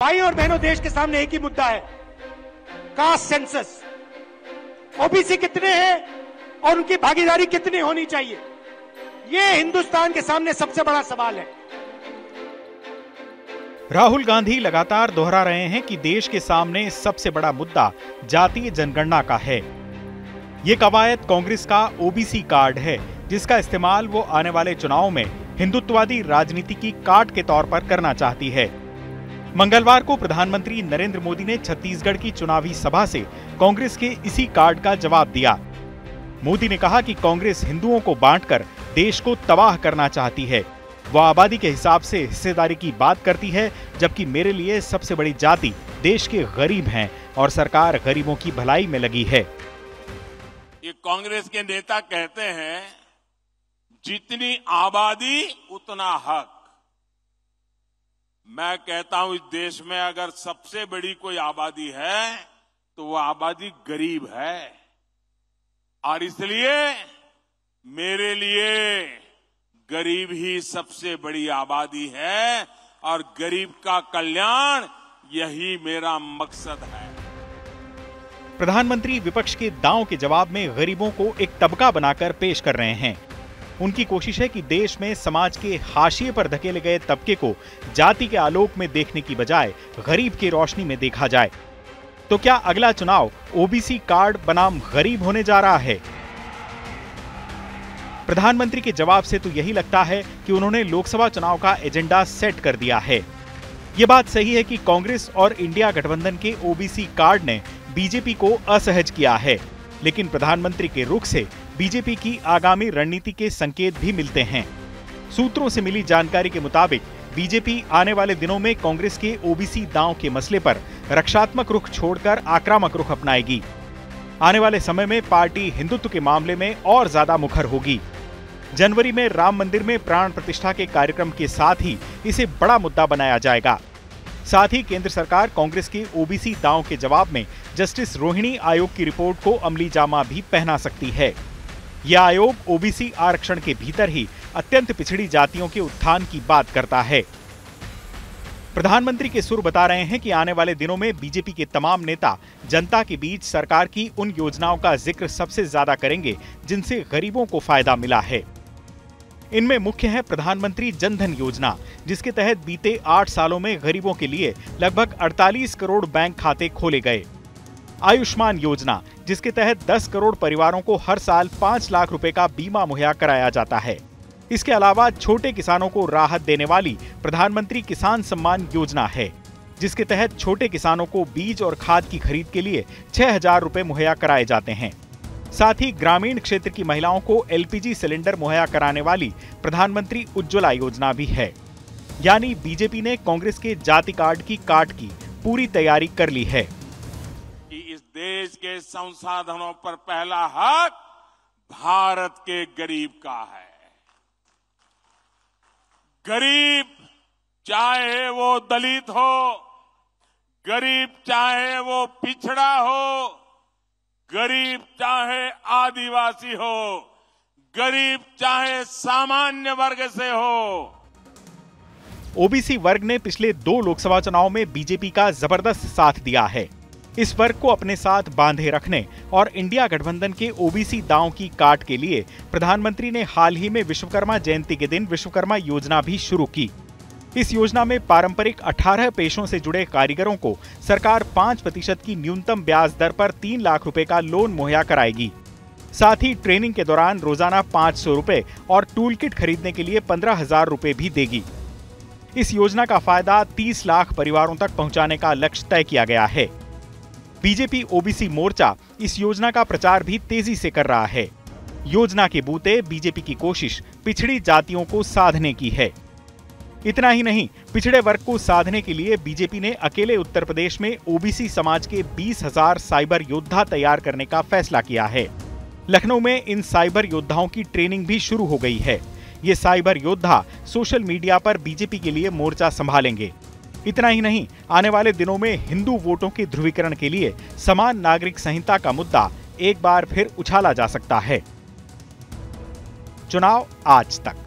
भाई और बहनों, देश के सामने एक ही मुद्दा है, कास्ट सेंसस। ओबीसी कितने हैं और उनकी भागीदारी कितनी होनी चाहिए, ये हिंदुस्तान के सामने सबसे बड़ा सवाल है। राहुल गांधी लगातार दोहरा रहे हैं कि देश के सामने सबसे बड़ा मुद्दा जातीय जनगणना का है। ये कवायद कांग्रेस का ओबीसी कार्ड है, जिसका इस्तेमाल वो आने वाले चुनाव में हिंदुत्ववादी राजनीति की कार्ड के तौर पर करना चाहती है। मंगलवार को प्रधानमंत्री नरेंद्र मोदी ने छत्तीसगढ़ की चुनावी सभा से कांग्रेस के इसी कार्ड का जवाब दिया। मोदी ने कहा कि कांग्रेस हिंदुओं को बांटकर देश को तबाह करना चाहती है। वह आबादी के हिसाब से हिस्सेदारी की बात करती है, जबकि मेरे लिए सबसे बड़ी जाति देश के गरीब हैं और सरकार गरीबों की भलाई में लगी है। ये कांग्रेस के नेता कहते हैं, जितनी आबादी उतना हक। मैं कहता हूं, इस देश में अगर सबसे बड़ी कोई आबादी है तो वो आबादी गरीब है, और इसलिए मेरे लिए गरीब ही सबसे बड़ी आबादी है और गरीब का कल्याण, यही मेरा मकसद है। प्रधानमंत्री विपक्ष के दांव के जवाब में गरीबों को एक तबका बनाकर पेश कर रहे हैं। उनकी कोशिश है कि देश में समाज के हाशिए पर धकेले गए तबके को जाति के आलोक में देखने की बजाय गरीब की रोशनी में देखा जाए। तो क्या अगला चुनाव ओबीसी कार्ड बनाम गरीब होने जा रहा है? प्रधानमंत्री के जवाब से तो यही लगता है कि उन्होंने लोकसभा चुनाव का एजेंडा सेट कर दिया है। ये बात सही है कि कांग्रेस और इंडिया गठबंधन के ओबीसी कार्ड ने बीजेपी को असहज किया है, लेकिन प्रधानमंत्री के रुख से बीजेपी की आगामी रणनीति के संकेत भी मिलते हैं। सूत्रों से मिली जानकारी के मुताबिक बीजेपी आने वाले दिनों में कांग्रेस के ओबीसी दांव के मसले पर रक्षात्मक रुख छोड़कर आक्रामक रुख अपनाएगी। आने वाले समय में पार्टी हिंदुत्व के मामले में और ज्यादा मुखर होगी। जनवरी में राम मंदिर में प्राण प्रतिष्ठा के कार्यक्रम के साथ ही इसे बड़ा मुद्दा बनाया जाएगा। साथ ही केंद्र सरकार कांग्रेस के ओबीसी दांव के जवाब में जस्टिस रोहिणी आयोग की रिपोर्ट को अमली जामा भी पहना सकती है। यह आयोग ओबीसी आरक्षण के भीतर ही अत्यंत पिछड़ी जातियों के उत्थान की बात करता है। प्रधानमंत्री के सुर बता रहे हैं कि आने वाले दिनों में बीजेपी के तमाम नेता जनता के बीच सरकार की उन योजनाओं का जिक्र सबसे ज्यादा करेंगे जिनसे गरीबों को फायदा मिला है। इनमें मुख्य है प्रधानमंत्री जन धन योजना, जिसके तहत बीते 8 सालों में गरीबों के लिए लगभग 48 करोड़ बैंक खाते खोले गए। आयुष्मान योजना, जिसके तहत 10 करोड़ परिवारों को हर साल 5 लाख रुपए का बीमा मुहैया कराया जाता है। इसके अलावा छोटे किसानों को राहत देने वाली प्रधानमंत्री किसान सम्मान योजना है, जिसके तहत छोटे किसानों को बीज और खाद की खरीद के लिए 6,000 रुपए मुहैया कराए जाते हैं। साथ ही ग्रामीण क्षेत्र की महिलाओं को एलपीजी सिलेंडर मुहैया कराने वाली प्रधानमंत्री उज्ज्वला योजना भी है। यानी बीजेपी ने कांग्रेस के जाति कार्ड की काट की पूरी तैयारी कर ली है कि इस देश के संसाधनों पर पहला हक भारत के गरीब का है। गरीब चाहे वो दलित हो, गरीब चाहे वो पिछड़ा हो, गरीब चाहे आदिवासी हो, गरीब चाहे सामान्य वर्ग से हो। ओबीसी वर्ग ने पिछले 2 लोकसभा चुनाव में बीजेपी का जबरदस्त साथ दिया है। इस वर्ग को अपने साथ बांधे रखने और इंडिया गठबंधन के ओबीसी दांव की काट के लिए प्रधानमंत्री ने हाल ही में विश्वकर्मा जयंती के दिन विश्वकर्मा योजना भी शुरू की। इस योजना में पारंपरिक 18 पेशों से जुड़े कारीगरों को सरकार 5% की न्यूनतम ब्याज दर पर 3 लाख रुपए का लोन मुहैया कराएगी। साथ ही ट्रेनिंग के दौरान रोजाना 500 रुपए और टूल किट खरीदने के लिए 15,000 रुपए भी देगी। इस योजना का फायदा 30 लाख परिवारों तक पहुंचाने का लक्ष्य तय किया गया है। बीजेपी ओबीसी मोर्चा इस योजना का प्रचार भी तेजी से कर रहा है। योजना के बूते बीजेपी की कोशिश पिछड़ी जातियों को साधने की है। इतना ही नहीं, पिछड़े वर्ग को साधने के लिए बीजेपी ने अकेले उत्तर प्रदेश में ओबीसी समाज के 20,000 साइबर योद्धा तैयार करने का फैसला किया है। लखनऊ में इन साइबर योद्धाओं की ट्रेनिंग भी शुरू हो गई है। ये साइबर योद्धा सोशल मीडिया पर बीजेपी के लिए मोर्चा संभालेंगे। इतना ही नहीं, आने वाले दिनों में हिंदू वोटों के ध्रुवीकरण के लिए समान नागरिक संहिता का मुद्दा एक बार फिर उछाला जा सकता है। चुनाव आज तक।